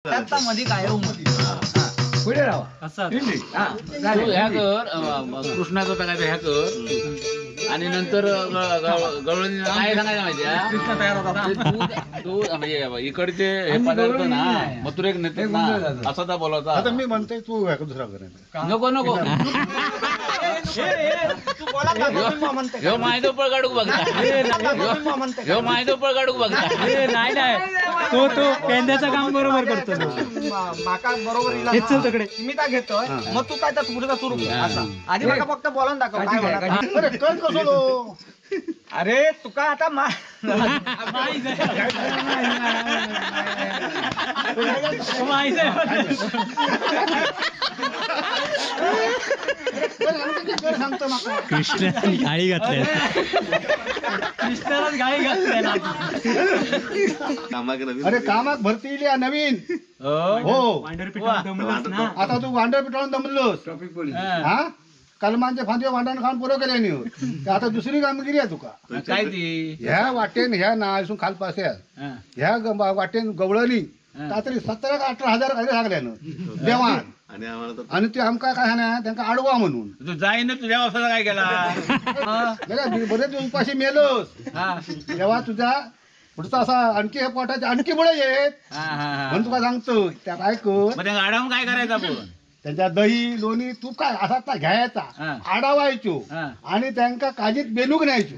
मध्ये काय पुढे राहा असं ह्या कर कृष्णाचा टाकायचं ह्या कर आणि नंतर गवळणी काय सांगायचं माहितीये कृष्ण तयार होता दूध म्हणजे इकडचे हे पदार्थ ना मथुरेक नेते ना असं तर बोलायचा. आता मी म्हणतोय तू दुसरा कर नको नको ह्यो मायदो पळ काढू बघता ह्यो मायदो पळ काढू बघता नाही नाही तो पेंद्याचं काम बरोबर करतो माका बरोबर तिकडे मी काय घेतोय मग तू काय तर पुढचा सुरू असा आधी माका फक्त बोलावून दाखव अरे तुका आता कृष्णाने गाळी घातल्या कृष्णालाच गाळी घातल्या अरे कामात भरती येईल या नवीन हो आता तू वांडर पिटाळून दमलोस हा कलमांचे फांदे वांडण खाऊन पुरं केले नाही आता दुसरी कामगिरी आहे तुका काय ती ह्या वाटेन ह्या नासून खालपास ह्या वाटेन गवळणी रात्री 17,000-18,000 काही सांगल्यानं देवान आणि ते आमका काय ना त्यांना अडवा म्हणून तू जाईन तुझ्या वासाला काय केला बरेच उपाशी मेलोस तेव्हा तुझ्या पुढचा असा आणखी हे पोटाचे आणखी मुळे येत म्हणून तुका सांगतो त्या काय कर आडावून काय करायचं आपण त्यांच्या दही लोणी तू काय असा घ्यायचा आडावायचो आणि त्यांना काजीत बेनूक न्यायचो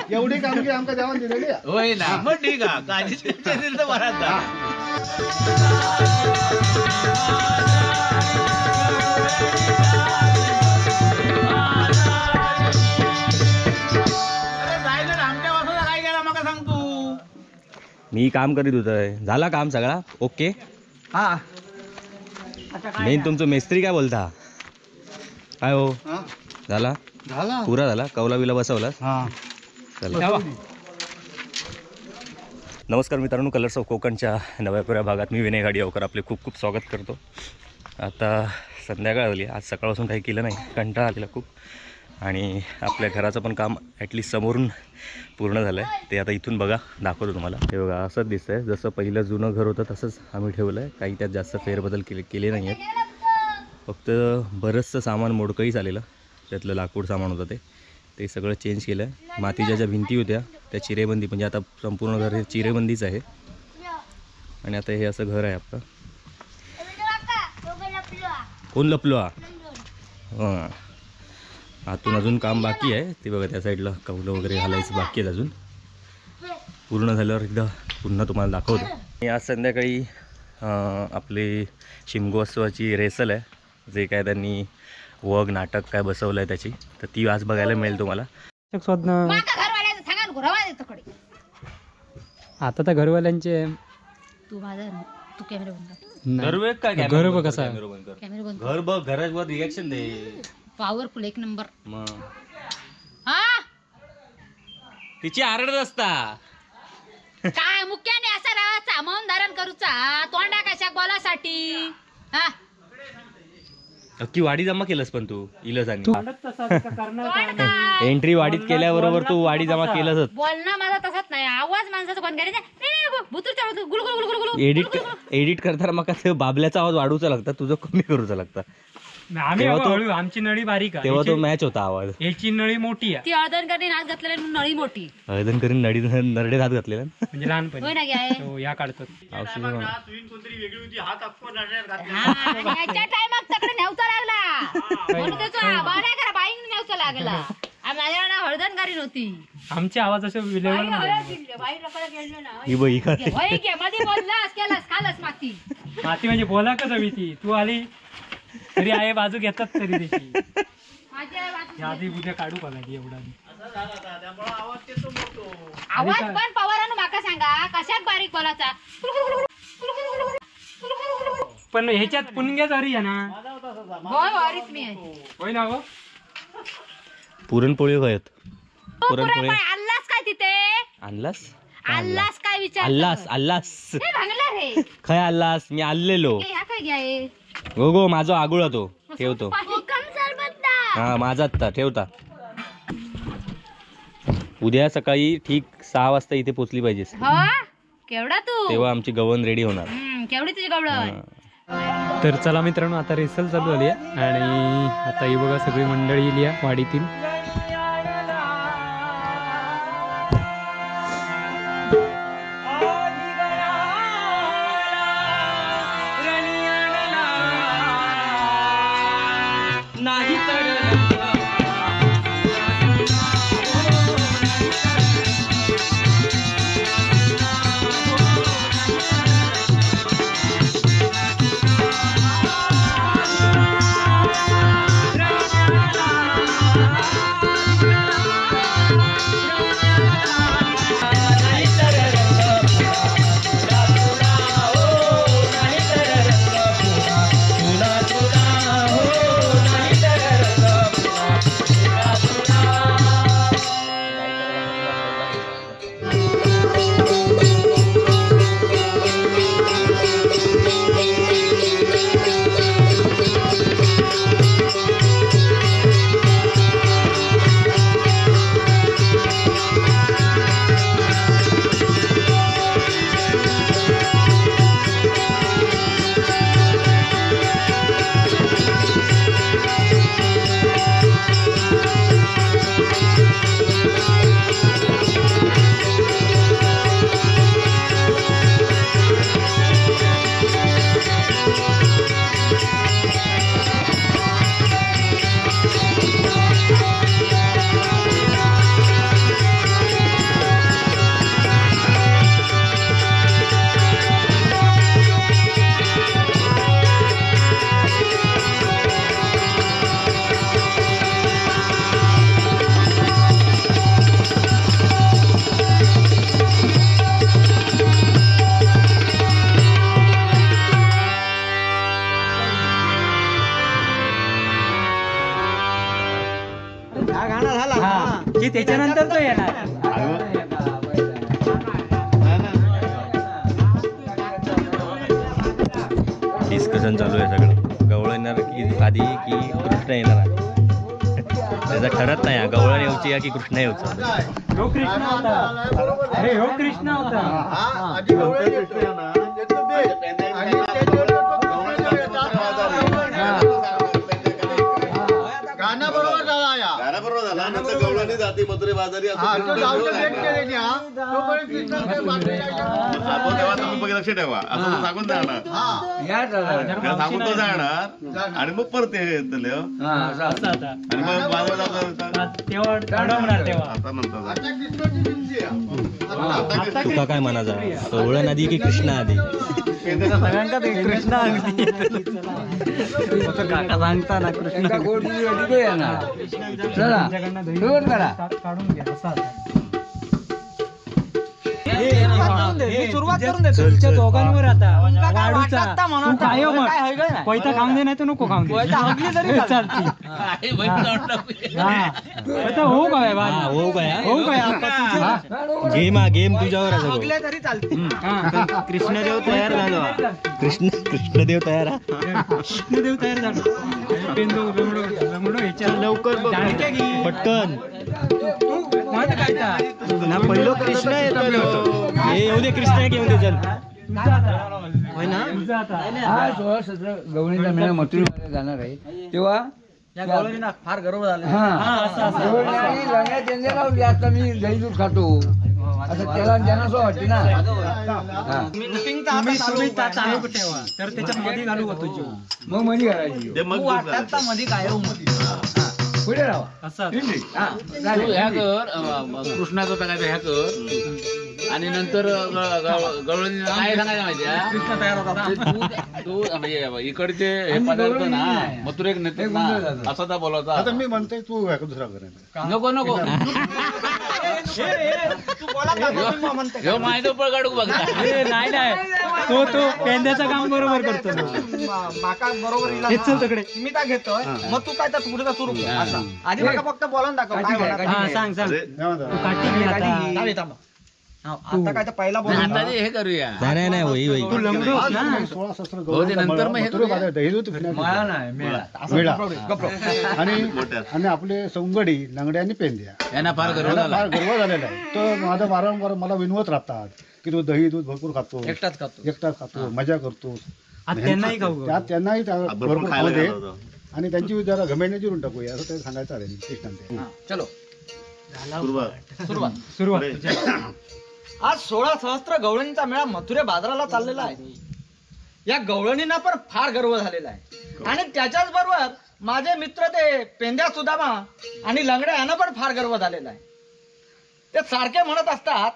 एवढी कामगिरी आमका जेवण दिलेली होय ना मग ठीक आहे काजीत आमच्या वासाला काय केला मग सांग तू. मी काम करीत होतोय झाला काम सगळा ओके हा मेन तुमचं मेस्त्री काय बोलता काय हो झाला झाला पुरा झाला कौला बिला बसवला नमस्कार मित्रांनो कलर्स ऑफ कोकणच्या नव्या पुऱ्या भागात मी विनय गाडीवकर आपले खूप खूप स्वागत करतो. आता संध्याकाळ झाली आज सकाळपासून काही केलं नाही कंटाळा आलेला खूप आणि आपल्या घराचं पण काम ॲटलिस्ट समोरून पूर्ण झालं आहे ते आता इथून बघा दाखवतो तुम्हाला. हे बघा असंच दिसतं आहे जसं पहिलं जुनं घर होतं तसंच आम्ही ठेवलं आहे काही त्यात जास्त फेरबदल केले नाही आहेत फक्त बरंचसं सामान मोडकंही झालेलं त्यातलं लाकूड सामान होतं ते सगळं चेंज केलं आहे. मातीच्या ज्या भिंती होत्या त्या चिरेबंदी म्हणजे आता संपूर्ण घर हे चिरेबंदीच आहे आणि आता हे असं घर आहे आपलं. कोण लपलो हां आतून अजून काम बाकी आहे ते बघा त्या साईडला कौलं वगैरे घालायचं बाकी आहेत अजून पूर्ण झाल्यावर एकदा पुन्हा तुम्हाला दाखवतो. आणि आज संध्याकाळी आपली शिमगोत्सवाची रेसल आहे जे काय त्यांनी वग नाटक काय बसवलं आहे त्याची तर ती आज बघायला मिळेल तुम्हाला. आता तर घरवाल्यांचे घर बघ कसा घर बघ घरावर रिएक्शन दे पॉवरफुल एक नंबर तिची आरड असता काय मुख्याने असा राहायचा मौन धारण करूचा तोंडा कशा बोलासाठी अख्खी वाडी जमा केलंस पण तू इलस आणि एंट्री वाडीत केल्याबरोबर तू वाडी जमा केलंस. बोलणं माझा तसंच नाही आवाज माणसाचा कोण करायचा एडिट करताना मग बाबल्याचा आवाज वाढवचा लागता तुझं कमी करूचा लागता. आमची नळी बारीक आहे तेव्हा तो मॅच होता आवाज याची नळी मोठी आहे ती हळदणकरी नाच घातलेली नळी मोठी हळदणकरी नरडे हात घातलेला म्हणजे लहानपणी होय ना काय या काढतात नेवचा लागला माझ्या हळदणकारी नव्हती आमची आवाज असे माती माती म्हणजे बोला का हवी ती तू आली तरी आहे बाजू घेतात तरी त्याची आधी उद्या काढू का नाही एवढा आवाज पण पवारानं माका सांगा कशात बारीक बोलाचा पण ह्याच्यात पुणग्या जरी आहे ना होय ना हो पुरणपोळी आहेत पुरणपोळी आणलास काय तिथे आणलास काय विचार अल्लास रे खय अल्लास मी आलेलो काय घ्याय गो माझा आगुळा तो ठेवतो हा माझा आत्ता ठेवता उद्या सकाळी ठीक 6 वाजता इथे पोहोचली पाहिजेस. केवढा तू तेव्हा आमची गवण रेडी होणार. केवढी तुझी गवळण. तर चला मित्रांनो, आता रेसल चालू झाली आहे आणि आता ही बघा सगळी मंडळी येली आहे वाडीतील. की त्याच्यानंतर तो येणार. डिस्कशन चालू आहे सगळं. गवळण येणार की आधी की कृष्ण येणार आधी, त्याचं ठरत नाही. गवळण येऊची की कृष्ण येऊचा. हो कृष्ण होता. अरे हो कृष्ण होता. गाणं बरोबर झाला या. गाणं बरोबर झाला. नंतर गवळणी जाती मथुरे बाजारी असं तो जाऊचं लेट केले ना, तोपर्यंत कृष्णाच्या बाटलीला आपण तेव्हा तुम्ही लक्ष ठेवा असं तो सांगून जाणार. त्याला सांगून तो जाणार आणि मग परत येतले असं आता आणि मग बाजार तेव्हा अडवणार तेव्हा. आता नंतर जा. कृष्णाची विनंती आहे. तुका काय म्हणायचा, गवळण आधी की कृष्ण आधी? सगळ्यांका कृष्ण काका सांगता ना कृष्ण काढून घ्या असा. सुरुवात करून देतो तुमच्या दोघांवर. आता वाढूचा तू काय मग पैसा खाऊन दे, नाही तर नको खाऊन दे, चालते. हो काय हो काय हो काय गेम हा गेम तुझ्यावर आहे. तरी चालते. कृष्णदेव तयार झालो. कृष्णदेव तयार हा. कृष्णदेव तयार झालो. पेंदो लंगडो ह्याच्या लवकर पटकन काय ना पहिलो कृष्ण येतो. हे येऊ दे, कृष्ण घेऊन दे चल. होय ना. हा 16-17 गवळणीचा मेळा मथुरेमध्ये जाणार आहे. तेव्हा या गवळणीला फार गर्व झाला. लावली. आता मी दही दूध खातो असं त्याला ज्यांना असं वाटते ना. तुम्ही चालू ठेवा तर त्याच्यात मध्ये घालू होतो. मग मधी घालायची. ते मग मध्ये काय पुढे राहा. असं तू ह्या कर, कृष्णाचा टाकायचा ह्या कर आणि नंतर गवळणी काय सांगायचं माहिती कृष्ण तयार होता. तू म्हणजे इकडचे हे पदार्थ ना मथुरेक नेते ना असा तर बोलायचा. आता मी म्हणतोय तू दुसरा करायचा. नको नको ह्यो माहिती पळ काढू बघ. नाही नाही तो पेंद्याचं काम बरोबर करतो. हेच चल तिकडे मी काय घेतोय मग तू काय तर पुढे सुरू आधी मला फक्त बोलावून दाखव. हा सांग सांग. तू काठी घे आता. आता काय तर पहिला बोल. आता हे करूया. नाही नाही होई होई. तू लंगडोस ना. 16-17 हो ते नंतर मग हे करूया. दही दूध मला नाही मेळा आणि आपले सौंगडी लंगड्या आणि पेंद्या यांना फार गर्व झाला. फार गर्व झालेला आहे. तो माझा वारंवार मला विनवत राहतात की तू दही दूध भरपूर खातो, एकटाच खातो मजा करतो. आता त्यांनाही खाऊ त्यात त्यांनाही भरपूर खायला खाऊ दे घालवतो. आणि त्यांची जरा घमेंडी जिरून टाकूया असं ते सांगायचं आहे कृष्णांते. चलो सुरुवात सुरुवात पुढे. आज 16 सहस्त्र गवळणीचा मेळा मथुरे बाजाराला चाललेला आहे. या गवळणींना पण फार गर्व झालेला आहे आणि त्याच्याच बरोबर माझे मित्र ते पेंद्या सुदामा आणि लंगड्या यांना पण फार गर्व झालेला आहे. ते सारखे म्हणत असतात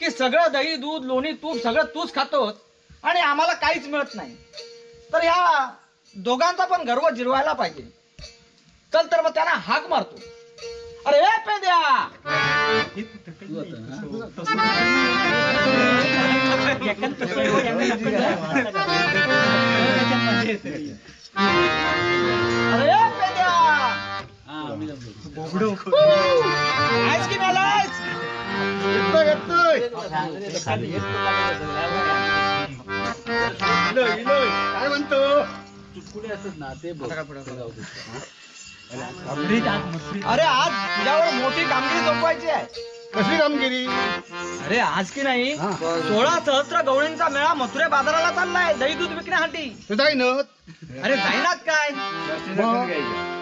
की सगळं दही दूध लोणी तूप सगळं तूच खातोस आणि आम्हाला काहीच मिळत नाही. तर या दोघांचा पण गर्व जिरवायला पाहिजे. चल तर मग त्यांना हाक मारतो. अरे ए पेंद्या, अरे ए पेंद्या, आहेस की नाही आहेस? काय म्हणतो? अरे आज तुझ्यावर मोठी कामगिरी सोपवायची आहे. कसली कामगिरी? अरे आज की नाही हा. 16 सहस्त्र गवळींचा मेळा मथुरे बाजाराला चाललाय दही दूध विकण्यासाठी. तू जाई न अरे जाईनात काय?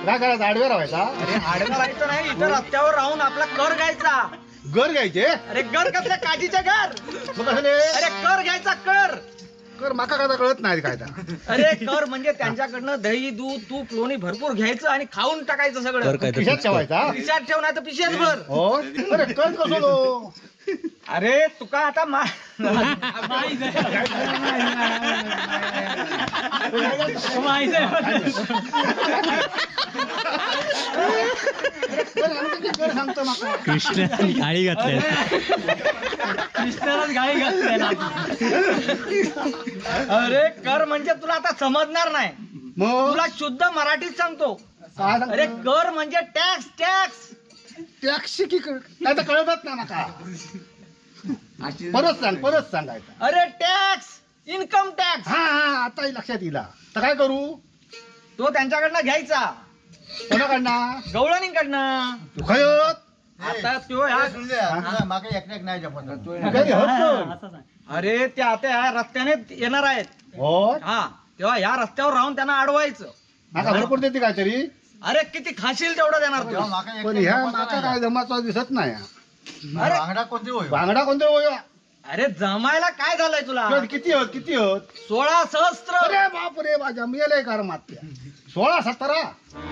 काय करायचं? आडव्या राहायचा? अरे आडवा राहायचं नाही, इथं रस्त्यावर राहून आपला कर घ्यायचा. घर घ्यायचे? अरे घर कसल्या काठीचे घर? मग कसले? अरे कर घ्यायचा कर. कर माका काय कळत नाही काय तर. अरे कर म्हणजे त्यांच्याकडनं दही दूध तूप लोणी भरपूर घ्यायचं आणि खाऊन टाकायचं सगळं. खिशात ठेवायचा? खिशात ठेव नाही तर पिशेत भर. हो अरे कर कसो लो? अरे तुका आता कर सांगतो माका. कृष्ण गाळी घातल्या. कृष्णालाच गाळी घातल्या ना. अरे कर म्हणजे तुला आता समजणार नाही. मग तुला शुद्ध मराठीत सांगतो. काय सांगतो? अरे कर म्हणजे टॅक्स टॅक्स. टॅक्स की काय तर कळतच ना माका. परत सांगायचं. अरे टॅक्स इन्कम टॅक्स हा हा आता लक्षात येईल. तर काय करू? तो त्यांच्याकडनं घ्यायचा. कोणाकडनं? गवळणीकडनं. तू खयत? आता तो ह्या- घरी होत नाही. असं सांग. अरे ते आता ह्या रस्त्याने येणार आहेत. हो हा तेव्हा या रस्त्यावर राहून त्यांना अडवायचं. माका भरपूर देते काहीतरी. अरे किती खाशील तेवढं देणार तू. पण ह्या माका काय जमाचा दिसत नाही. अरे बांगडा कोणते होय? अरे जमायला काय झालंय तुला? किती होत? 16 सहस्त्र. अरे बापरे माझ्या मिळालंय कार मात्या. 16-17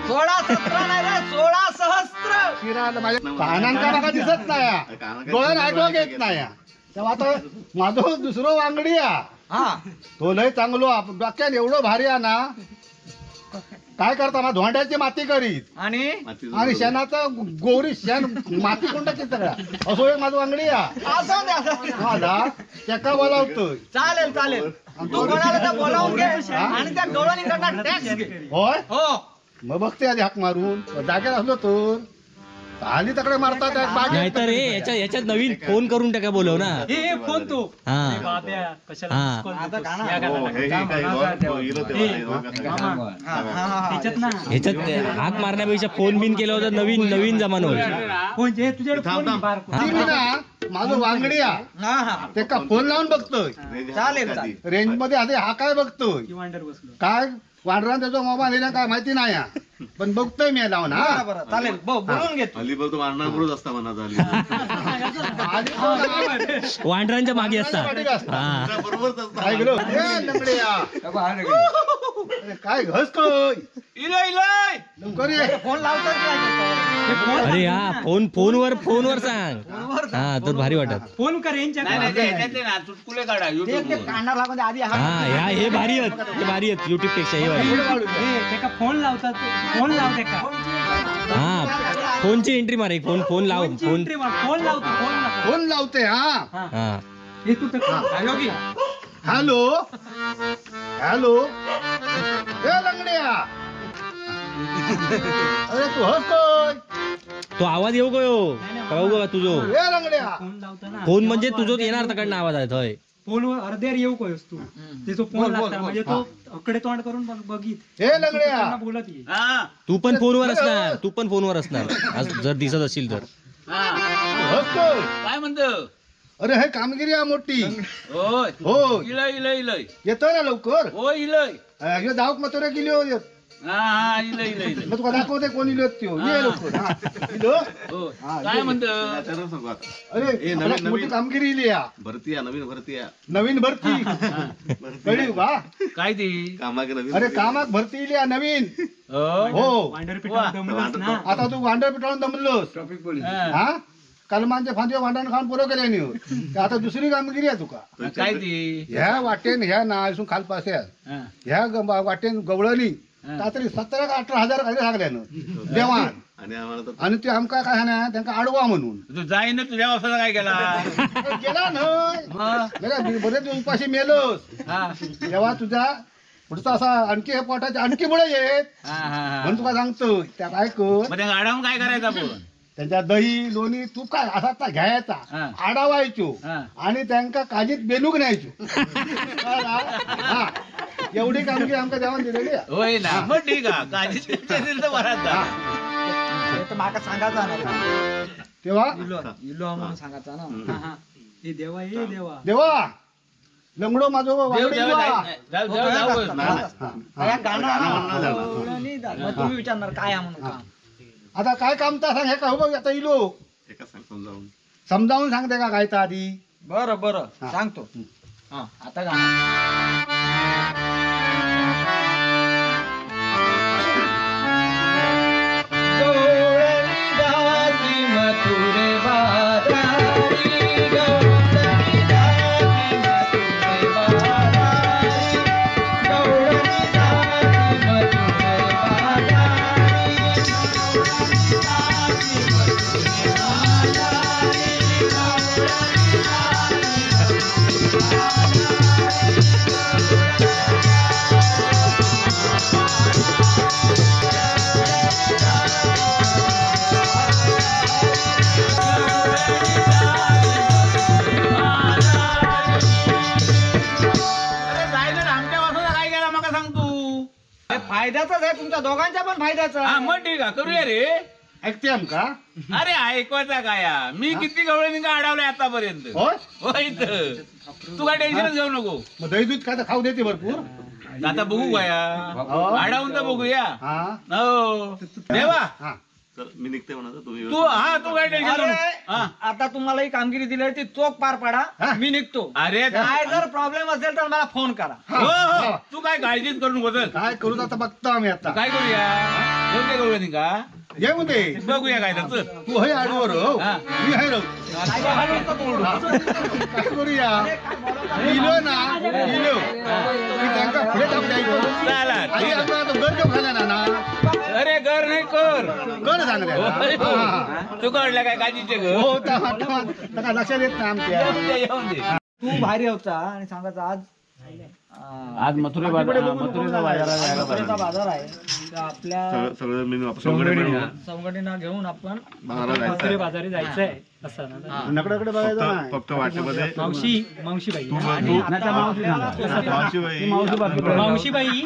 16 17 नाही रे 16 सहस्त्र. शिरायला माझ्या कानांका माका दिसत नाही. डोळ्यानं ऐकू घेत नाही. तेव्हा आता माझं दुसरं वांगडी हा तो लय चांगलो डोक्यात एवढं भारी आहे ना. काय करता मग धोंड्याची माती करीत आणि शेणाचा गोरी शेण माती कोण टाकीत सगळ्या. असो एक माझं वांगडी असं दे, असं दे. माझा त्याका बोलावतोय. चालेल चालेल तू कोणाला तर बोलावून घे आणि त्या गवळणीकडनं टॅक्स घे. होय हो मग बघते आधी हाक मारून जागेत असलो तर आली तकडे मारतात नाहीतर याच्यात नवीन फोन करून टाका बोलव ना. हे फोन तो हा. हे बाब्या कशाला हा. मिस कॉल आता देतोस? गाणं. या गाण्याला. त्याच्यात ना ह्याच्यात हाक मारण्यापेक्षा फोन बिन केलं होतं नवीन जमाना होईल. फोन जे तुझ्याकडे फोन आहे, बार फोन. ती मी ना माझं वांगडी हा हा ते का फोन लावून बघतोय. चालेल चालेल. रेंज मध्ये आधी हा काय बघतोय. किंवा अंडर बसलो. काय वांडरा त्याचा मोबाईल आहे ना काय माहिती नाही पण बघतोय मी लावून. बरं, हा बरं चालेल बोलून घे तू. अलिबाग तो मारणार पुढेच असता मनाचा अलिबाग. आधी तो वांढरांच्या मागे असतात. पाठीत असतात. हा. बरोबरच असता. काय गेलो ए, लंगड्या. अरे, काय घसतोय लवकर ये. फोन लावतात काय? अरे हा फोनवर सांग. हा तर भारी वाटत. फोन कर यांच्या चुटकुले काढा ते युट्यूब कांदा लागून दे, आधी हा हे भारी आहेत युट्यूब पेक्षा हे भारी. का फोन लावतात फोन लावते का हा फोनची एंट्री मार एक फोन लाव फोन. फोन लावतो फोन लावतो. फोन लावते. हा हा हे तू तर योगी हॅलो हॅलो ए लंगड्या. अरे तू हसतोय. तो आवाज येऊ गयो तुझो. ए लंगड्या. फोन लावतो ना. फोन म्हणजे तुझोच येणार तिकडनं आवाज आहे थंय. फोनवर अर्ध्यावर येऊ कोयस तू त्याचा फोन लागला म्हणजे तो अकडे तोंड करून बघित ए लंगड्या. बोलत ये. तू पण फोनवर असणार आज जर दिसत असेल तर. हसतोय. काय म्हणतो अरे हे कामगिरी आहे मोठी. होय हो इलय इलय इलय येतो ना लवकर. हो इलय ह्यो दावक मथुरे गेली हो येत. हा हा इलय इलय इलय मग तुका दाखवते कोण इलो त्यो ये लवकर. हा इलो. हो हा, काय म्हणत त्याच्यावर सांगू आता. अरे ए, नवीन- आपल्याला मोठी नवीन. कामगिरी इली या. भरती आहे नवीन भरती आहे नवीन भरती कळली का. काय ती कामागे नवीन अरे भरती. कामाक भरती इली या नवीन. होय हो वांडरपिठात दमलास ना. आता तू वांडर पिटाळून दमलोस. हा. हा कलमांचे फांदे वांडण खाऊन पुरो केल्याने आता दुसरी कामगिरी आहे तुका. काय ती ह्या वाटेन ह्या नासून खालपासे हा. ह्या वाटेन गवळणी तरी 17 का 18 हजार काय सांगल्यानं देवान. आणि आम्हाला तर आणि ते आमका काय ना त्यांना अडवा म्हणून तू जाईन तुझ्या वासाला काय केला गेला नाही बरेच दिवस उपाशी मेलोस. हा तेव्हा तुझ्या पुढचा असा आणखी हे पोटाचे आणखी मुळे येत हा हा हा म्हणून तुका सांगतो त्या काय कर मग त्या गाडावून काय करायचं आपण त्यांच्या दही लोणी तूप काय असा घ्यायचा हा. आडावायचो हा. आणि त्यांका काजीत बेनूक न्यायचो. हा. एवढी कामगिरी आमका देवान दिलेली आहे. होय ना मग ठीक आहे काळजी तर बराच जा. हे तर माका सांगायचा ना. तेव्हा इलो म्हणून सांगायचा ना. हे देवा हे देवा. देवा लंगडो माझो देव वांगडी देव देवा. जाऊ जाऊ जाऊ या गाणं गाणं झालं. गवळणी झालं. मग तुम्ही विचारणार काय आहे म्हणून काम. आता काय काम तर सांग हे का हो बघ आता इलो एका सांग समजावून समजावून सांगते का काय तर आधी. बरं बरं हा. सांगतो. हा आता गाणं. गवळणी जाती मथुरे बाजारी, गवळणी जाती मथुरे बाजारी, गवळणी जाती मथुरे बाजारी, गवळणी जाती मथुरे बाजारी, अरे जायचं ना, आमच्या वासाला काय केला मग सांग तू हे फायद्याचंच आहे तुमच्या दोघांच्या पण फायद्याचं हा आहे. मग ठीक आहे करूया रे ऐकते आमका अरे ऐकवायचा काय हा? मी किती गवळणी का अडवलंय आतापर्यंत होय. होय इथं. तू काय टेन्शनच घेऊ नको मग दही दूध काय तर खाऊ देते भरपूर. आता बघू काय अडवून तर बघूया हा हो देवा हा तर मी निघते म्हणा तुम्ही तू हा तू काय टेन्शन अरे, घेऊ हा आता तुम्हाला ही कामगिरी दिली आहे ती चोख पार पाडा. हा. मी निघतो. अरे काय जर प्रॉब्लेम असेल तर मला फोन करा. हो हो तू काय काळजीच करू नको चल. काय करू आता बघतो आम्ही आता. काय करूया योग्य गवळणी का ये मध्ये बघूया काय तर तू हे आडवर हो हा. मी हे राहू. काय करूया इलो ना इलो मी त्यांका पुढे टाकून द्यायचो. चला आणि ठीक आहे. आपण आता घर घेऊन खाल्या ना अरे घर नाही कर कर सांगल्या ना. होय, हा, हो. हा. तू काढला काय काजीचे घर हो त्या लक्षात येत नाही आमच्या. येऊन दे. तू बाहेर होता आणि सांगायचं आज आज मथुरेचा मथुरेचा बाजार आहे तर आपल्या सगळं मी वापस संघटना घेऊन आपण मथुरे जायचं बाजारी जायचंय असं ना. नकडाकडे बघायचं नाही. फक्त वाटेमध्ये मावशीबाई आणि आता आपल्याला मावशीबाई मावशीबाई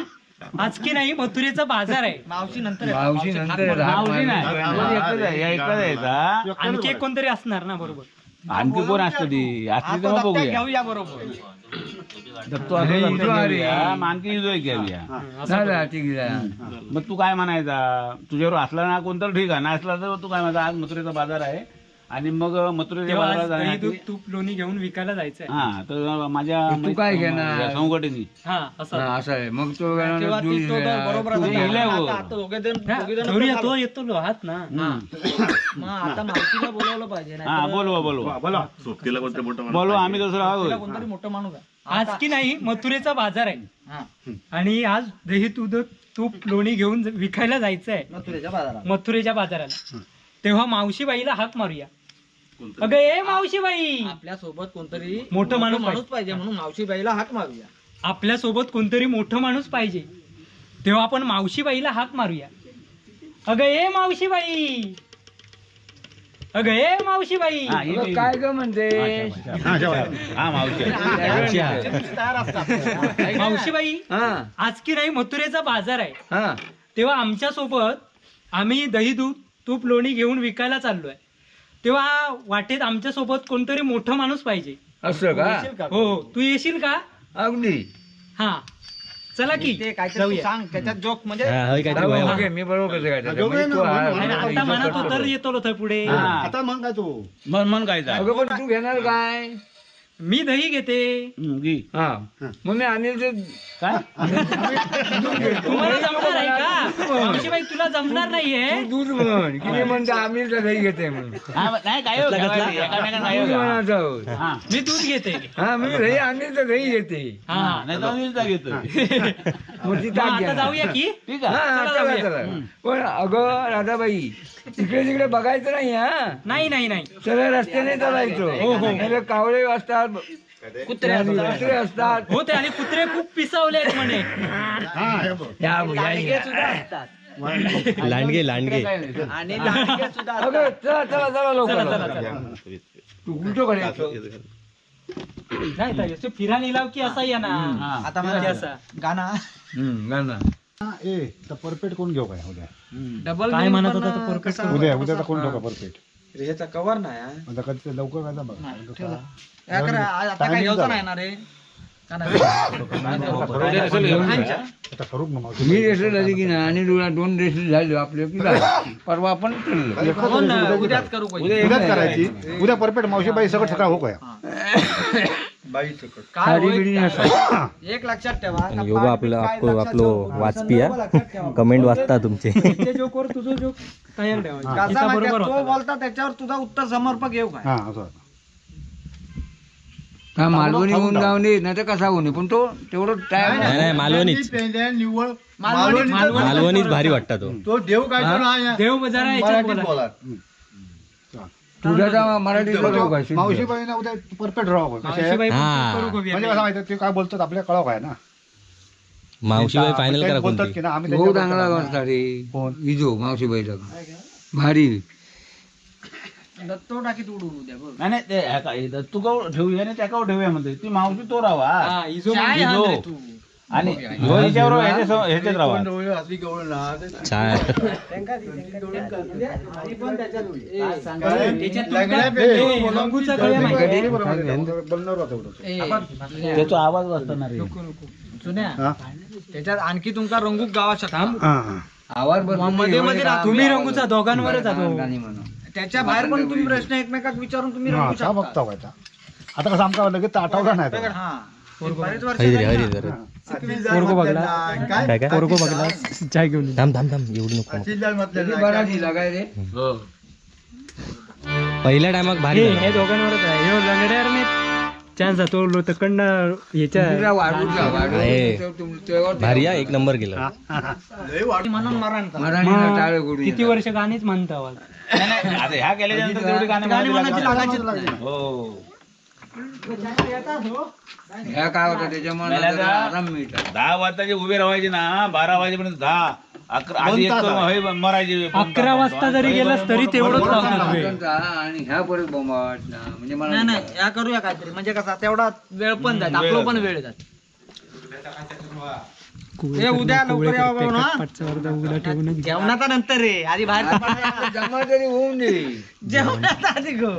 आज की नाही मथुरेचा बाजार आहे. मावशी नंतर मावशी नाही आणखी एक कोणतरी असणार ना बरोबर. आणखी कोण असतो ती असली तर मग बघूया घेऊया बरोबर. आणखी युजोय घेऊया मग तू काय म्हणायचा तुझ्यावर असला ना कोणतर ठीक आहे नसला तर तू काय म्हणता आज मथुरेचा बाजार आहे आणि मग मथुरेच्या तेव्हा बाजारात आज दही दूध जाण्यासाठी तूप लोणी घेऊन विकायला जायचंय. हा तर माझ्या तू काय घेणार संघटने हा असं तेव्हा ती तो तर बरोबर तू लिहिलंय हो. आता दोघे जण घरी येतो येतो हात ना. मग आता मावशीला बोलावलं पाहिजे हा नाही बोलवा बोला सोबतीला कोणते मोठं बोलवा आम्ही दुसरं आहोत कोणतरी मोठं माणूस आहे. आज की नाही मथुरेचा बाजार आहे हा आणि आज दही दूध तूप लोणी घेऊन विकायला जायचंय मथुरेच्या बाजारात मथुरेच्या बाजाराला. तेव्हा मावशीबाईला हाक मारूया. अगं ए मावशीबाई आपल्या सोबत कोणतरी मोठं माणूस पाहिजे म्हणून मावशीबाईला हाक मारूया. आपल्या सोबत कोणतरी मोठं माणूस पाहिजे तेव्हा आपण मावशीबाईला हाक मारूया. अगं ए मावशीबाई अगं ए मावशीबाई काय ग म्हणते हा मावशी तयार असतात. मावशीबाई आज की नाही मथुरेचा बाजार आहे तेव्हा आमच्या सोबत आम्ही दही दूध तूप लोणी घेऊन विकायला चाललोय तेव्हा वाटेत आमच्या सोबत कोणतरी मोठं माणूस पाहिजे. असं का? हो, तू येशील का? अगदी. हा, चला की ते काहीतरी जाऊया. सांग त्याच्यात जोक म्हणजे ओके, मी बरोबर कसं काय दोघे तू अरे, आता म्हणत तर येतो तर पुढे. आता मग काय तू मन काय अगं पण तू घेणार काय? मी दही घेते. हा, मग मी अनिल काय तुम्हाला जमणार आहे का? मावशीबाई तुला जमणार नाहीये. दूध म्हण की मी म्हणते आम्ही दही घेते म्हणून नाही काय हो, एकामेकांना काय हो दूध का? म्हणायचं आहोत. हा. मी दूध घेते. हा, मी दही अनिल तर दही घेते. हा, नाही तर अनिलचा घेतो. मग ती मग ताक आता घ्या. जाऊया की? ठीक हा, आहे. चला, चला. पण अगं राधाबाई, तिकडे तिकडे बघायचं नाही. हा, नाही नाही नाही. सरळ रस्त्याने चालायचं. हो, हो. नाहीतर कावळे असतात, कुत्रे असतात. कुत्रे असतात. हो, ते आणि कुत्रे खूप पिसावले आहेत म्हणे. हा हे बघ. या. सुद्धा असतात लांडगे आणि लांडगे सुद्धा असतात. अगं चला चला चला चला, चला, लवकर चला. तू उलटो करायचं. नाही ताई, असं फिरा निलाव की असा या ना. आता की म्हणजे असा गाणं हा, ए तर परफेक्ट कोण घेऊ काय उद्या डबल काय म्हणत होता तो परफेक्ट? उद्या कोण ठेवू का परफेक्ट ह्याचा कव्हर नाही हा. आता कधी ते लवकर काय बघा या करा, आता काय घ्यायचं नाही ना रे. का नाही? आता करू मग मी रेसल झाली की ना आणि तुला 2 रेसल झाले आपले की काय परवा आपण ठरलं. हो ना, उद्याच करू पाहिजे. उद्याच करायची उद्या परफेक्ट मावशीबाई सगळं ठका हो काय काय साडी होईल बिडी काय? नसतात. एक लक्षात ठेवा का आणि योगा आपलं काय आपलं लक्षात आपलं ठेवा. वाचपिया लक्षात ठेवा. कमेंट वाचता तुमचे. ते जोकवर तुझं जोक तयार ठेवायचं. कसा तिचा माहितीये, बरोबर तो होता. बोलता त्याच्यावर तुझा उत्तर समर्पक येऊ काय? हा असं हा, मालवणी होऊन जाऊन दे नाही तर कसा होऊन पण तो तेवढं टाइम नाही नाही मालवणीच निव्वळ मालवणीच भारी वाटतं तो. तो देव काय तो ना देव जरा याच्यात बोला. तुझ्या मराठीत बोलू का? मावशीबाईना उद्या परफेक्ट राहावं मावशीबाई पण हा. करू बघूया. म्हणजे कसं माहिती ते काय बोलतात आपल्या कळव काय ना मावशीबाई फायनल करा बोलतात कोणती. की ना आम्ही भाऊ त्यांच्या चांगला बोलतात करता रे. कोण? इजो मावशीबाईचा भारी. दत्तो टाकीत उडून उद्या बरोबर. नाही नाही ते ह्या काय, इथं तू कावर ठेवूया आणि त्या कावर ठेवूया म्हणते ती मावशी तो राहा हा, इजो काय म्हणजे हाण रे इजो. तू? आणि ह्यो हिच्यावर ह्याच्यात राहा. चाय रंगूचा कळ्या माहिती. बोलणार होता एवढं. त्याचा आवाज वाजताना रे. सुन्या, त्याच्यात आणखी तुमका रंगूक गावात शकता. हा आवाज मध्ये मध्ये राहतो. तुम्ही रंगूचा दोघांवरच जातो. त्याच्या बाहेर पण तुम्ही प्रश्न एकमेकात विचारून तुम्ही हा रंगू आता शकता. बघता आता आता कसं आमका लगेच तर आठवला नाही तो. हा. बरेच वर्ष हरी झाली हरी ना. जरा पोरगो बघला. काय काय पोरगो बघला. चाय घेऊन ये. थांब थांब थांब एवढी नको. बरा दिला काय रे. पहिल्या टायमाक भारी हे झाला. हे दोघांवरच आहे. ह्यो लंगड्यावर मी चान्स जातो लोतकडनं तुझा याच्या वाढू आहे. भारी हा, एक नंबर केला. म्हणून मरण मराठीनं टाळे गोडून किती वर्ष गाणीच म्हणतो आवाज. नाही, नाही, आता ह्या केल्याच्यानंतर तेवढी गाणी गाणी म्हणायची म्हणायची लागायची. लागायचीच नाही. हो ह्या काय होतं त्याच्यामुळे पहिल्यांदा आराम मिळतात. 10 वाजताचे उभे राहायचे ना 12 वाजेपर्यंत 10 11 आधी एक हे मरायचे 11 वाजता जरी गेलास तरी तेवढंच लावतात वेळ. आणि ह्या परत बोंबाट म्हणजे मला नाही नाही या करूया काहीतरी म्हणजे कसा तेवढा वेळ पण जात आपला पण वेळ जात. हे उद्या लवकर यावं बघू ना. पाठचा उघडा ठेवूनच जेवणाचा नंतर रे आधी बाहेर जमा तरी होऊन दे. जेवणाचा आधी गो